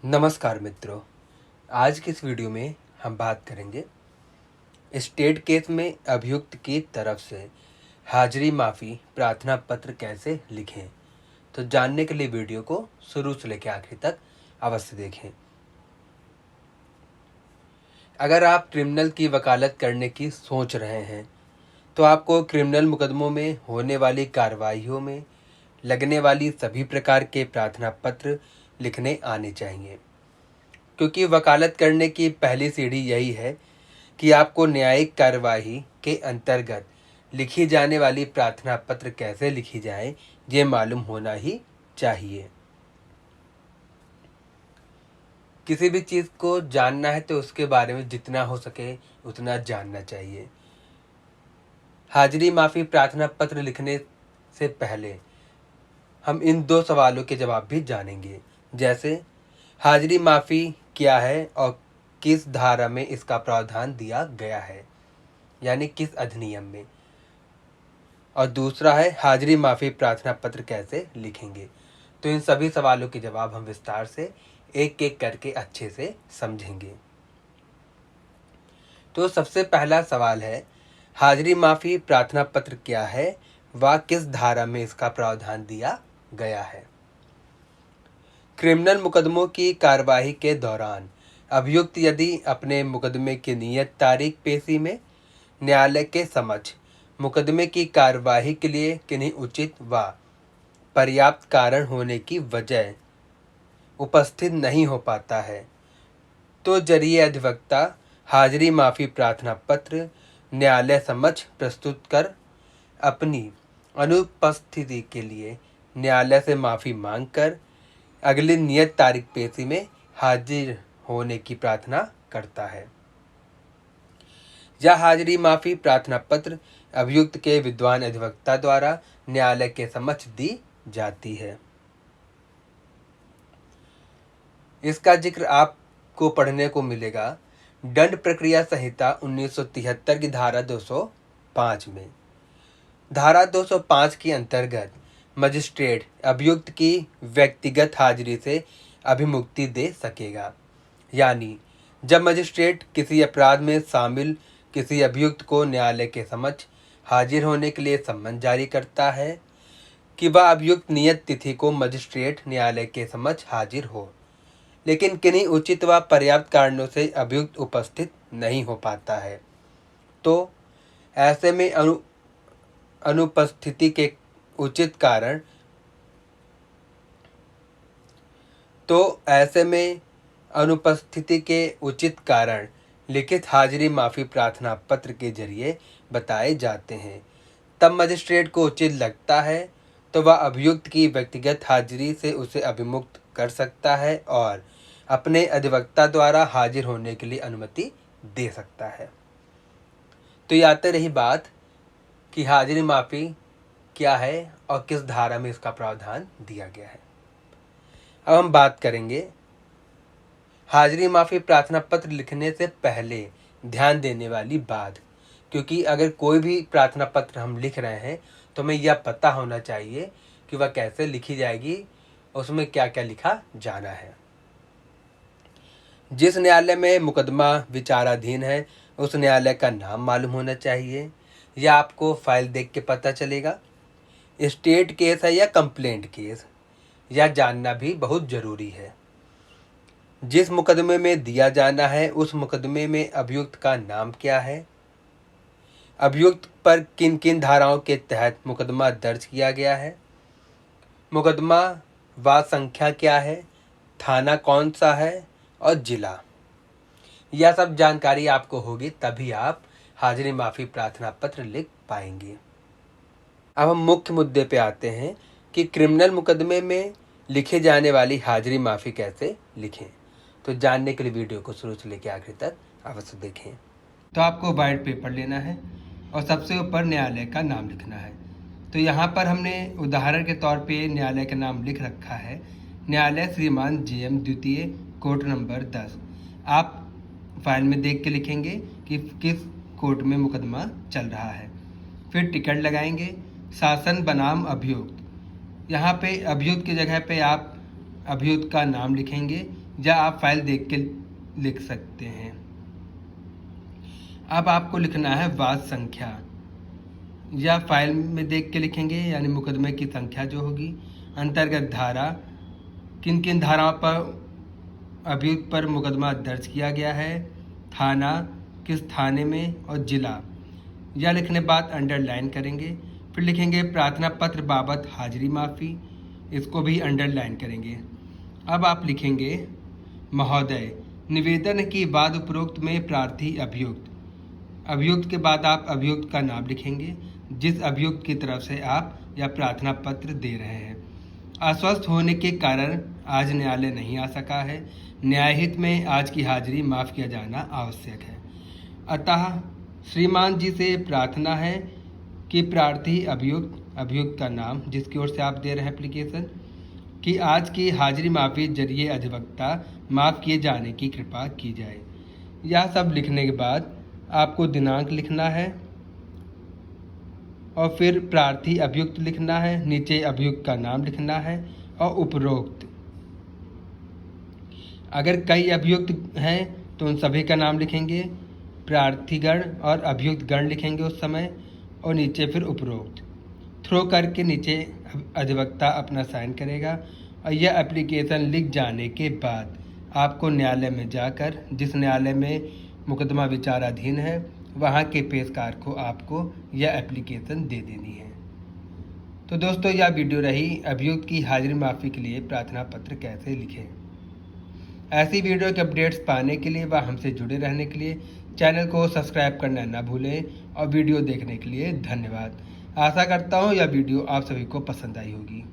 नमस्कार मित्रों, आज की इस वीडियो में हम बात करेंगे स्टेट केस में अभियुक्त की तरफ से हाजिरी माफ़ी प्रार्थना पत्र कैसे लिखें। तो जानने के लिए वीडियो को शुरू से लेकर आखिर तक अवश्य देखें। अगर आप क्रिमिनल की वकालत करने की सोच रहे हैं तो आपको क्रिमिनल मुकदमों में होने वाली कार्रवाइयों में लगने वाली सभी प्रकार के प्रार्थना पत्र लिखने आने चाहिए, क्योंकि वकालत करने की पहली सीढ़ी यही है कि आपको न्यायिक कार्यवाही के अंतर्गत लिखी जाने वाली प्रार्थना पत्र कैसे लिखी जाए ये मालूम होना ही चाहिए। किसी भी चीज़ को जानना है तो उसके बारे में जितना हो सके उतना जानना चाहिए। हाजिरी माफ़ी प्रार्थना पत्र लिखने से पहले हम इन दो सवालों के जवाब भी जानेंगे, जैसे हाजिरी माफ़ी क्या है और किस धारा में इसका प्रावधान दिया गया है, यानी किस अधिनियम में। और दूसरा है हाजिरी माफ़ी प्रार्थना पत्र कैसे लिखेंगे। तो इन सभी सवालों के जवाब हम विस्तार से एक एक करके अच्छे से समझेंगे। तो सबसे पहला सवाल है, हाजिरी माफ़ी प्रार्थना पत्र क्या है व किस धारा में इसका प्रावधान दिया गया है। क्रिमिनल मुकदमों की कार्यवाही के दौरान अभियुक्त यदि अपने मुकदमे की नियत तारीख पेशी में न्यायालय के समक्ष मुकदमे की कार्यवाही के लिए किन्हीं उचित व पर्याप्त कारण होने की वजह उपस्थित नहीं हो पाता है तो जरिए अधिवक्ता हाजिरी माफ़ी प्रार्थना पत्र न्यायालय समक्ष प्रस्तुत कर अपनी अनुपस्थिति के लिए न्यायालय से माफ़ी मांगकर अगली नियत तारीख पेशी में हाजिर होने की प्रार्थना करता है। यह हाजिरी माफ़ी प्रार्थना पत्र अभियुक्त के विद्वान अधिवक्ता द्वारा न्यायालय के समक्ष दी जाती है। इसका जिक्र आपको पढ़ने को मिलेगा दंड प्रक्रिया संहिता 1973 की धारा 205 में। धारा 205 के अंतर्गत मजिस्ट्रेट अभियुक्त की व्यक्तिगत हाजिरी से अभिमुक्ति दे सकेगा, यानी जब मजिस्ट्रेट किसी अपराध में शामिल किसी अभियुक्त को न्यायालय के समक्ष हाजिर होने के लिए सम्मन जारी करता है कि वह अभियुक्त नियत तिथि को मजिस्ट्रेट न्यायालय के समक्ष हाजिर हो, लेकिन किन्हीं उचित व पर्याप्त कारणों से अभियुक्त उपस्थित नहीं हो पाता है तो ऐसे में अनुपस्थिति के उचित कारण अनुपस्थिति के उचित कारण लिखित हाजिरी माफ़ी प्रार्थना पत्र के जरिए बताए जाते हैं। तब मजिस्ट्रेट को उचित लगता है तो वह अभियुक्त की व्यक्तिगत हाजिरी से उसे अभिमुक्त कर सकता है और अपने अधिवक्ता द्वारा हाजिर होने के लिए अनुमति दे सकता है। तो ये आते रही बात कि हाजिरी माफ़ी क्या है और किस धारा में इसका प्रावधान दिया गया है। अब हम बात करेंगे हाजिरी माफ़ी प्रार्थना पत्र लिखने से पहले ध्यान देने वाली बात, क्योंकि अगर कोई भी प्रार्थना पत्र हम लिख रहे हैं तो हमें यह पता होना चाहिए कि वह कैसे लिखी जाएगी, उसमें क्या क्या लिखा जाना है। जिस न्यायालय में मुकदमा विचाराधीन है उस न्यायालय का नाम मालूम होना चाहिए, यह आपको फाइल देख के पता चलेगा। स्टेट केस है या कंप्लेंट केस, यह जानना भी बहुत ज़रूरी है। जिस मुकदमे में दिया जाना है उस मुकदमे में अभियुक्त का नाम क्या है, अभियुक्त पर किन किन धाराओं के तहत मुकदमा दर्ज किया गया है, मुकदमा व संख्या क्या है, थाना कौन सा है और जिला, यह सब जानकारी आपको होगी तभी आप हाजिरी माफ़ी प्रार्थना पत्र लिख पाएंगे। अब हम मुख्य मुद्दे पे आते हैं कि क्रिमिनल मुकदमे में लिखे जाने वाली हाजिरी माफ़ी कैसे लिखें। तो जानने के लिए वीडियो को शुरू से लेकर आखिर तक अवश्य देखें। तो आपको वाइट पेपर लेना है और सबसे ऊपर न्यायालय का नाम लिखना है। तो यहाँ पर हमने उदाहरण के तौर पे न्यायालय का नाम लिख रखा है, न्यायालय श्रीमान JM द्वितीय कोर्ट नंबर 10। आप फाइल में देख के लिखेंगे कि किस कोर्ट में मुकदमा चल रहा है। फिर टिकट लगाएंगे, शासन बनाम अभियुक्त। यहाँ पे अभियुक्त की जगह पे आप अभियुक्त का नाम लिखेंगे या आप फाइल देख के लिख सकते हैं। अब आपको लिखना है वाद संख्या, या फाइल में देख के लिखेंगे यानी मुकदमे की संख्या जो होगी। अंतर्गत धारा, किन किन धाराओं पर अभियुक्त पर मुकदमा दर्ज किया गया है, थाना, किस थाने में, और जिला। यह लिखने बाद अंडरलाइन करेंगे। फिर लिखेंगे प्रार्थना पत्र बाबत हाजिरी माफ़ी, इसको भी अंडरलाइन करेंगे। अब आप लिखेंगे महोदय, निवेदन की बाद उपरोक्त में प्रार्थी अभियुक्त, अभियुक्त के बाद आप अभियुक्त का नाम लिखेंगे जिस अभियुक्त की तरफ से आप यह प्रार्थना पत्र दे रहे हैं। अस्वस्थ होने के कारण आज न्यायालय नहीं आ सका है, न्यायहित में आज की हाजिरी माफ़ किया जाना आवश्यक है। अतः श्रीमान जी से प्रार्थना है कि प्रार्थी अभियुक्त का नाम जिसकी ओर से आप दे रहे हैं एप्लीकेशन, कि आज की हाजिरी माफ़ी जरिए अधिवक्ता माफ़ किए जाने की कृपा की जाए। यह सब लिखने के बाद आपको दिनांक लिखना है और फिर प्रार्थी अभियुक्त लिखना है, नीचे अभियुक्त का नाम लिखना है और उपरोक्त। अगर कई अभियुक्त हैं तो उन सभी का नाम लिखेंगे, प्रार्थीगण और अभियुक्त गण लिखेंगे उस समय, और नीचे फिर उपरोक्त। थ्रो करके नीचे अधिवक्ता अपना साइन करेगा और यह एप्लीकेशन लिख जाने के बाद आपको न्यायालय में जाकर, जिस न्यायालय में मुकदमा विचाराधीन है, वहाँ के पेशकार को आपको यह एप्लीकेशन दे देनी है। तो दोस्तों, यह वीडियो रही अभियुक्त की हाजिरी माफ़ी के लिए प्रार्थना पत्र कैसे लिखें। ऐसी वीडियो के अपडेट्स पाने के लिए व हमसे जुड़े रहने के लिए चैनल को सब्सक्राइब करना न भूलें और वीडियो देखने के लिए धन्यवाद। आशा करता हूँ यह वीडियो आप सभी को पसंद आई होगी।